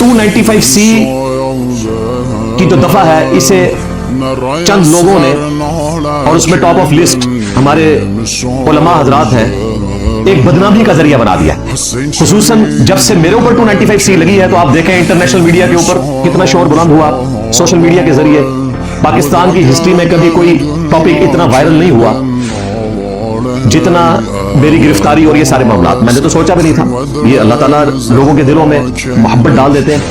295C की जो दफा है इसे चंद लोगों ने, और उसमें टॉप ऑफ लिस्ट हमारे उलमा हजरात हैं, एक बदनामी का जरिया बना दिया। खुसूसन जब से मेरे ऊपर 295C लगी है तो आप देखें इंटरनेशनल मीडिया के ऊपर कितना शोर बुलंद हुआ। सोशल मीडिया के जरिए पाकिस्तान की हिस्ट्री में कभी कोई टॉपिक इतना वायरल नहीं हुआ जितना मेरी गिरफ्तारी और ये सारे मामला। मैंने तो सोचा भी नहीं था। ये अल्लाह ताला लोगों के दिलों में मोहब्बत डाल देते हैं।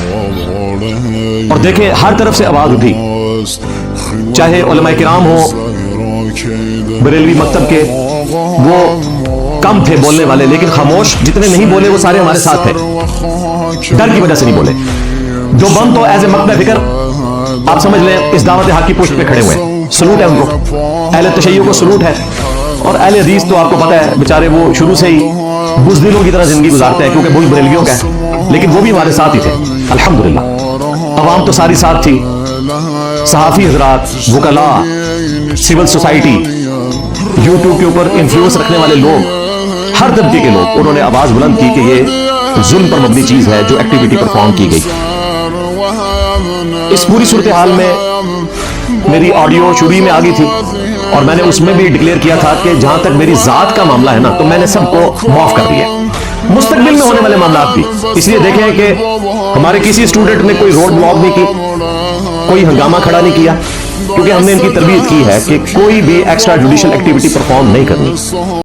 और देखें हर तरफ से आवाज उठी, चाहे उलमाए किराम हो बरेलवी मकतब के, वो कम थे बोलने वाले, लेकिन खामोश जितने नहीं बोले वो सारे हमारे साथ थे। डर की वजह से नहीं बोले। जो बम तो एज ए मकतब फिक्र आप समझ लें इस दावत हक की पोस्ट पे खड़े हुए, सलूट है उनको। अहले तशय्युअ को सलूट है। और अहले हदीस तो आपको पता है बेचारे वो शुरू से ही बुज़दिलों की तरह जिंदगी गुजारते हैं, क्योंकि मुल्क बरेलवियों का है, लेकिन वो भी हमारे साथ ही थे अल्हम्दुलिल्लाह। अवाम तो सारी साथ थी, सहाफ़ी हजरात, वकला, सिविल सोसाइटी, यूट्यूब के ऊपर इन्फ्लुएंस रखने वाले लोग, हर तबके के लोग, उन्होंने आवाज बुलंद की कि ये जुल्म पर मबनी चीज है जो एक्टिविटी परफॉर्म की गई। इस पूरी सूरत हाल में मेरी ऑडियो शुरू में आ गई थी और मैंने उसमें भी डिक्लेयर किया था कि जहां तक मेरी जात का मामला है ना, तो मैंने सबको माफ कर दिया, मुस्तकबिल में होने वाले मामला भी। इसलिए देखें कि हमारे किसी स्टूडेंट ने कोई रोड ब्लॉक नहीं की, कोई हंगामा खड़ा नहीं किया, क्योंकि हमने इनकी तरबियत की है कि कोई भी एक्स्ट्रा जुडिशियल एक्टिविटी परफॉर्म नहीं करनी।